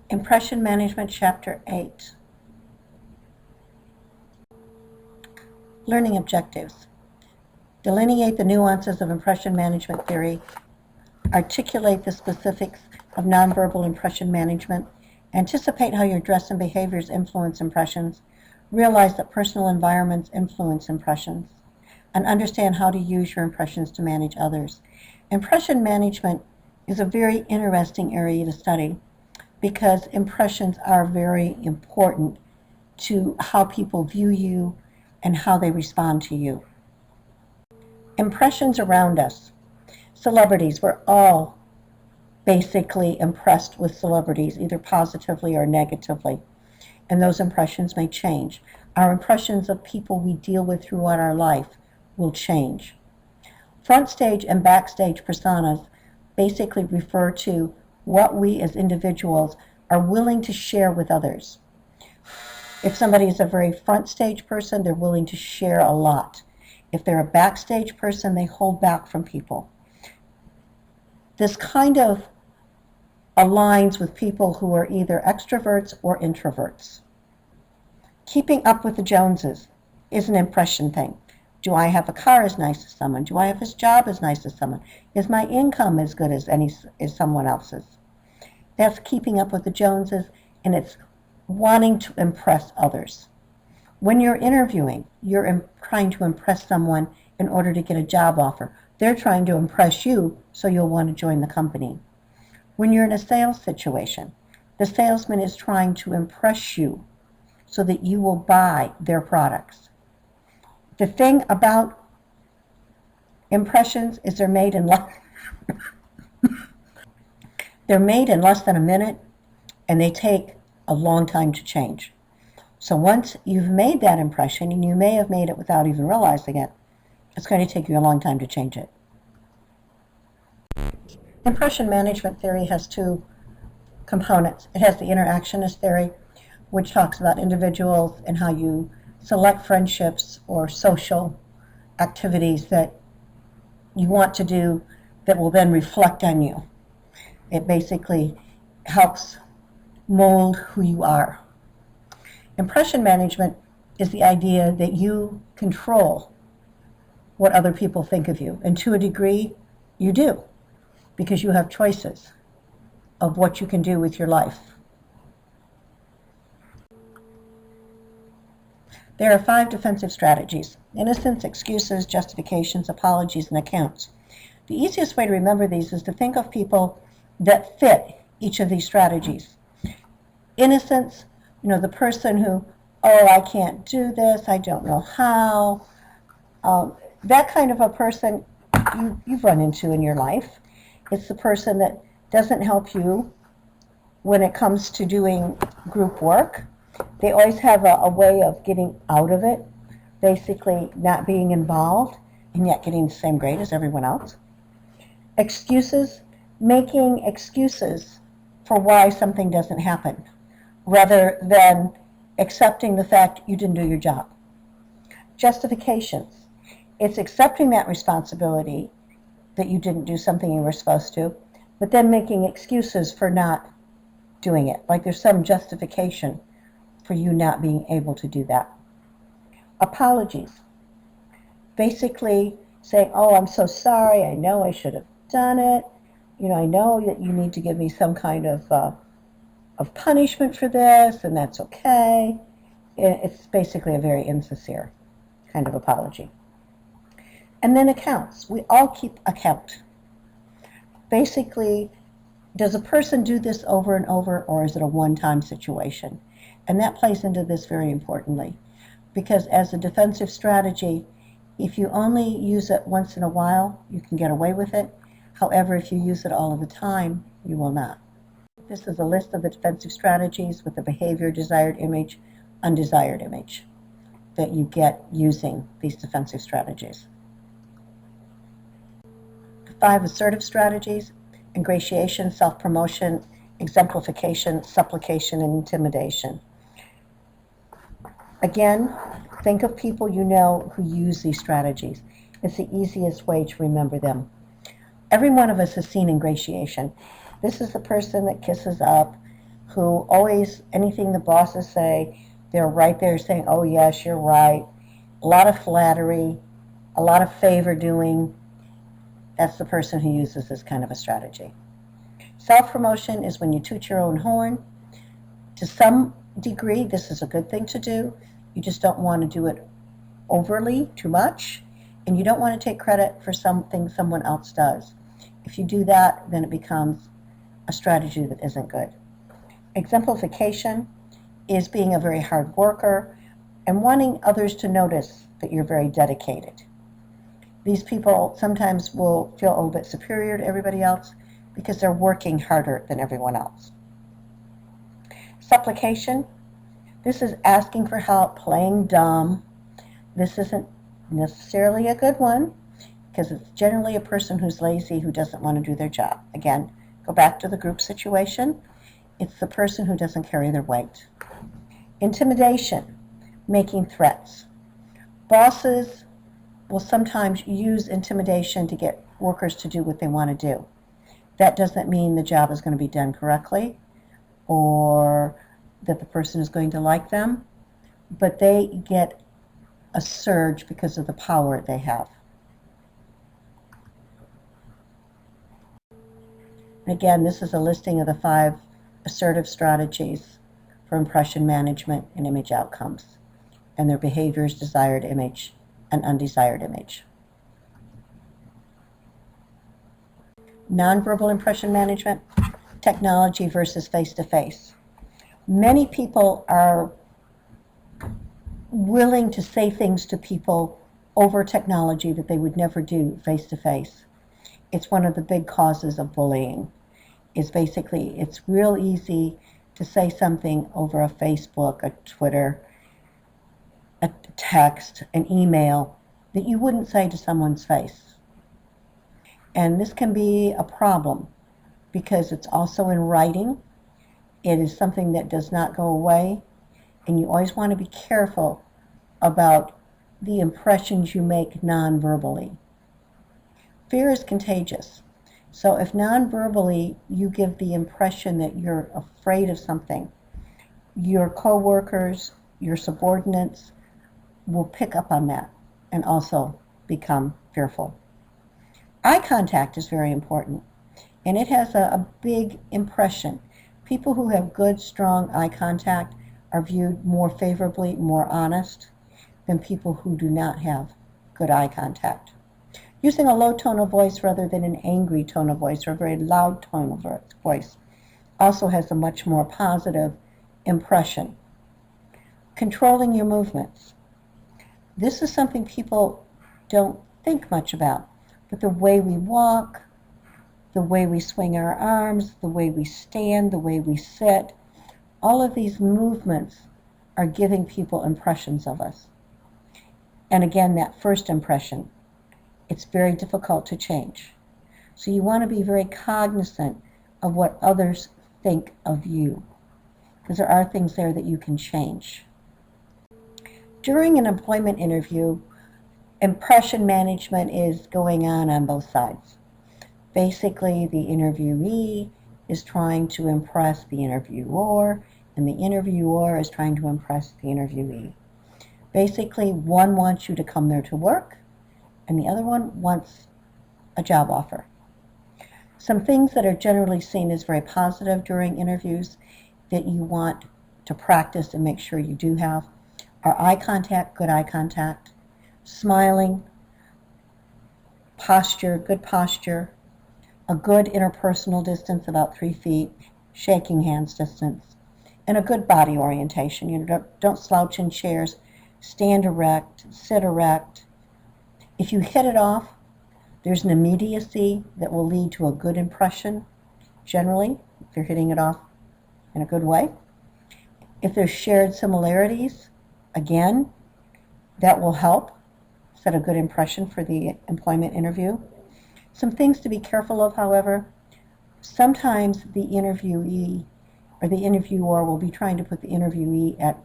Impression Management, Chapter 8. Learning Objectives. Delineate the nuances of impression management theory. Articulate the specifics of nonverbal impression management. Anticipate how your dress and behaviors influence impressions. Realize that personal environments influence impressions. And understand how to use your impressions to manage others. Impression management is a very interesting area to study, because impressions are very important to how people view you and how they respond to you. Impressions around us. Celebrities, we're all basically impressed with celebrities, either positively or negatively, and those impressions may change. Our impressions of people we deal with throughout our life will change. Front stage and backstage personas basically refer to what we as individuals are willing to share with others. If somebody is a very front stage person, they're willing to share a lot. If they're a backstage person, they hold back from people. This kind of aligns with people who are either extroverts or introverts. Keeping up with the Joneses is an impression thing. Do I have a car as nice as someone? Do I have a job as nice as someone? Is my income as good as someone else's? That's keeping up with the Joneses, and it's wanting to impress others. When you're interviewing, you're trying to impress someone in order to get a job offer. They're trying to impress you, so you'll want to join the company. When you're in a sales situation, the salesman is trying to impress you so that you will buy their products. The thing about impressions is they're made in less than a minute, and they take a long time to change. So once you've made that impression, and you may have made it without even realizing it, it's going to take you a long time to change it. Impression management theory has two components. It has the interactionist theory, which talks about individuals and how you select friendships or social activities that you want to do that will then reflect on you. It basically helps mold who you are. Impression management is the idea that you control what other people think of you. And to a degree, you do, because you have choices of what you can do with your life. There are 5 defensive strategies: innocence, excuses, justifications, apologies, and accounts. The easiest way to remember these is to think of people that fit each of these strategies. Innocence, the person who, I can't do this, I don't know how. That kind of a person you've run into in your life. It's the person that doesn't help you when it comes to doing group work. They always have a way of getting out of it, basically not being involved and yet getting the same grade as everyone else. Excuses, making excuses for why something doesn't happen, rather than accepting the fact you didn't do your job. Justifications, it's accepting that responsibility that you didn't do something you were supposed to, but then making excuses for not doing it. Like there's some justification for you not being able to do that. Apologies, basically saying, I'm so sorry, I know I should have done it. I know that you need to give me some kind of punishment for this, and that's okay. It's basically a very insincere kind of apology. And then accounts. We all keep account. Basically, does a person do this over and over, or is it a one-time situation? And that plays into this very importantly, because as a defensive strategy, if you only use it once in a while, you can get away with it. However, if you use it all of the time, you will not. This is a list of the defensive strategies with the behavior, desired image, undesired image that you get using these defensive strategies. 5 assertive strategies: ingratiation, self-promotion, exemplification, supplication, and intimidation. Again, think of people you know who use these strategies. It's the easiest way to remember them. Every one of us has seen ingratiation. This is the person that kisses up, who always, anything the bosses say, they're right there saying, oh yes, you're right. A lot of flattery, a lot of favor doing. That's the person who uses this kind of a strategy. Self-promotion is when you toot your own horn. To some degree, this is a good thing to do. You just don't want to do it overly, too much, and you don't want to take credit for something someone else does. If you do that, then it becomes a strategy that isn't good. Exemplification is being a very hard worker and wanting others to notice that you're very dedicated. These people sometimes will feel a little bit superior to everybody else because they're working harder than everyone else. Supplication, this is asking for help, playing dumb. This isn't necessarily a good one because it's generally a person who's lazy, who doesn't want to do their job. Again, go back to the group situation. It's the person who doesn't carry their weight. Intimidation, making threats. Bosses will sometimes use intimidation to get workers to do what they want to do. That doesn't mean the job is going to be done correctly or that the person is going to like them, but they get a surge because of the power they have. And again, this is a listing of the 5 assertive strategies for impression management and image outcomes, and their behaviors, desired image, and undesired image. Nonverbal impression management, technology versus face-to-face. Many people are willing to say things to people over technology that they would never do face-to-face. It's one of the big causes of bullying. Is basically, it's real easy to say something over a Facebook, a Twitter, a text, an email that you wouldn't say to someone's face. And this can be a problem because it's also in writing. It is something that does not go away, and you always want to be careful about the impressions you make non-verbally. Fear is contagious. So if non-verbally you give the impression that you're afraid of something, your coworkers, your subordinates will pick up on that and also become fearful. Eye contact is very important, and it has a big impression. People who have good, strong eye contact are viewed more favorably, more honest than people who do not have good eye contact. Using a low tone of voice rather than an angry tone of voice or a very loud tone of voice also has a much more positive impression. Controlling your movements. This is something people don't think much about, but the way we walk, the way we swing our arms, the way we stand, the way we sit, all of these movements are giving people impressions of us. And again, that first impression, it's very difficult to change. So you want to be very cognizant of what others think of you, because there are things there that you can change. During an employment interview, impression management is going on both sides. Basically, the interviewee is trying to impress the interviewer, and the interviewer is trying to impress the interviewee. Basically, one wants you to come there to work, and the other one wants a job offer. Some things that are generally seen as very positive during interviews that you want to practice and make sure you do have are eye contact, good eye contact, smiling, posture, good posture, a good interpersonal distance, about 3 feet, shaking hands distance, and a good body orientation. You know, don't slouch in chairs, stand erect, sit erect. If you hit it off, there's an immediacy that will lead to a good impression, generally, if you're hitting it off in a good way. If there's shared similarities, again, that will help set a good impression for the employment interview. Some things to be careful of, however, sometimes the interviewee or the interviewer will be trying to put the interviewee at,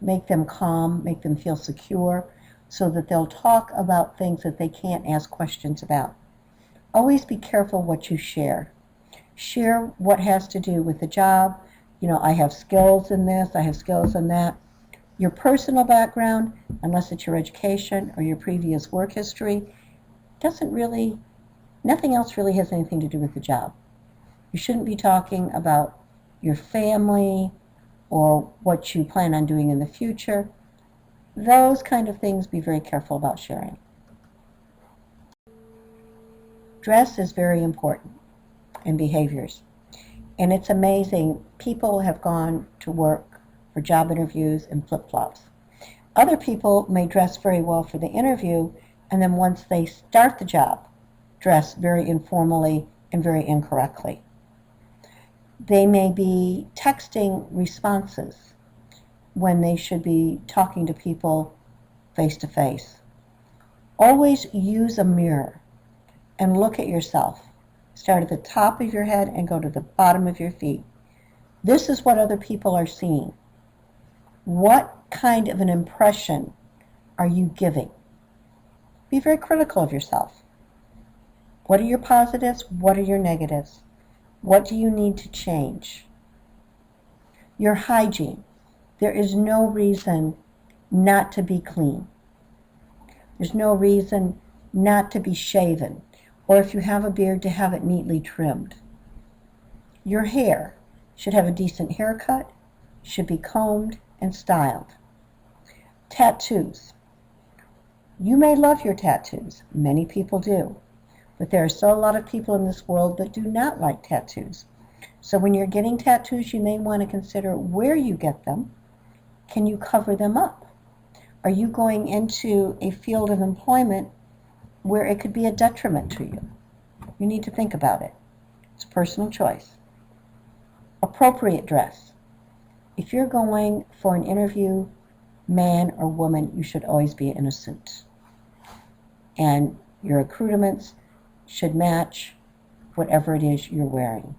make them calm, make them feel secure, so that they'll talk about things that they can't ask questions about. Always be careful what you share. Share what has to do with the job. You know, I have skills in this, I have skills in that. Your personal background, unless it's your education or your previous work history, nothing else really has anything to do with the job. You shouldn't be talking about your family or what you plan on doing in the future. Those kind of things, be very careful about sharing. Dress is very important in behaviors. And it's amazing, people have gone to work for job interviews in flip-flops. Other people may dress very well for the interview, and then once they start the job, dress very informally and very incorrectly. They may be texting responses when they should be talking to people face to face. Always use a mirror and look at yourself. Start at the top of your head and go to the bottom of your feet. This is what other people are seeing. What kind of an impression are you giving? Be very critical of yourself. What are your positives? What are your negatives? What do you need to change? Your hygiene. There is no reason not to be clean. There's no reason not to be shaven, or if you have a beard, to have it neatly trimmed. Your hair should have a decent haircut, should be combed and styled. Tattoos. You may love your tattoos. Many people do. But there are still a lot of people in this world that do not like tattoos. So when you're getting tattoos, you may want to consider where you get them. Can you cover them up? Are you going into a field of employment where it could be a detriment to you? You need to think about it. It's a personal choice. Appropriate dress. If you're going for an interview, man or woman, you should always be in a suit. And your accoutrements should match whatever it is you're wearing.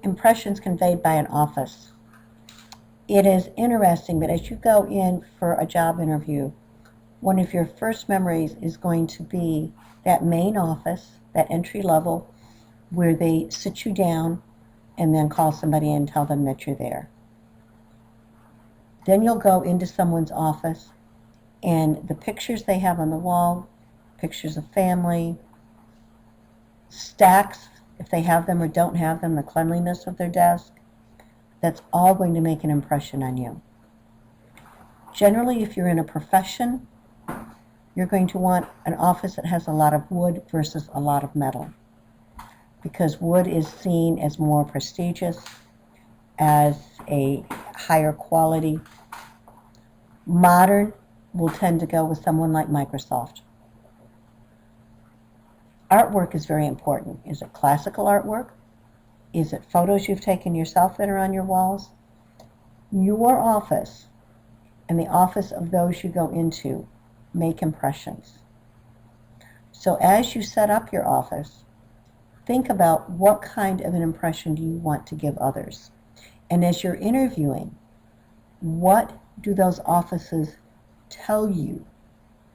Impressions conveyed by an office. It is interesting that as you go in for a job interview, one of your first memories is going to be that main office, that entry level, where they sit you down and then call somebody in and tell them that you're there. Then you'll go into someone's office, and the pictures they have on the wall, pictures of family, stacks, if they have them or don't have them, the cleanliness of their desk, that's all going to make an impression on you. Generally, if you're in a profession, you're going to want an office that has a lot of wood versus a lot of metal, because wood is seen as more prestigious, as a higher quality. Modern will tend to go with someone like Microsoft. Artwork is very important. Is it classical artwork? Is it photos you've taken yourself that are on your walls? Your office and the office of those you go into make impressions. So as you set up your office, think about what kind of an impression do you want to give others. And as you're interviewing, what do those offices tell you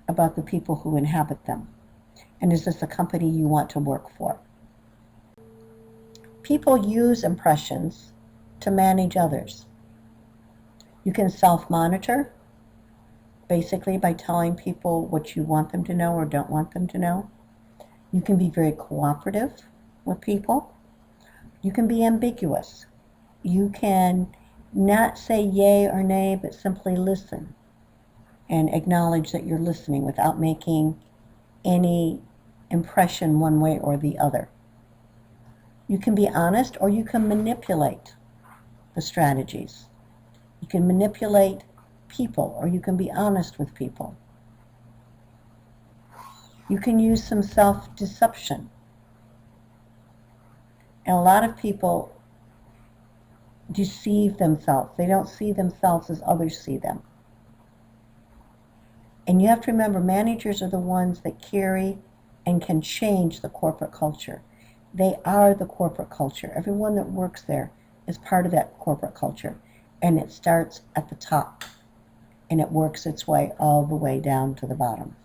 about the people who inhabit them? And is this a company you want to work for? People use impressions to manage others. You can self-monitor, basically by telling people what you want them to know or don't want them to know. You can be very cooperative with people. You can be ambiguous. You can not say yay or nay, but simply listen and acknowledge that you're listening without making any impression one way or the other. You can be honest, or you can manipulate the strategies. You can manipulate people, or you can be honest with people. You can use some self-deception. And a lot of people deceive themselves. They don't see themselves as others see them. And you have to remember, managers are the ones that carry and can change the corporate culture. They are the corporate culture. Everyone that works there is part of that corporate culture. And it starts at the top, and it works its way all the way down to the bottom.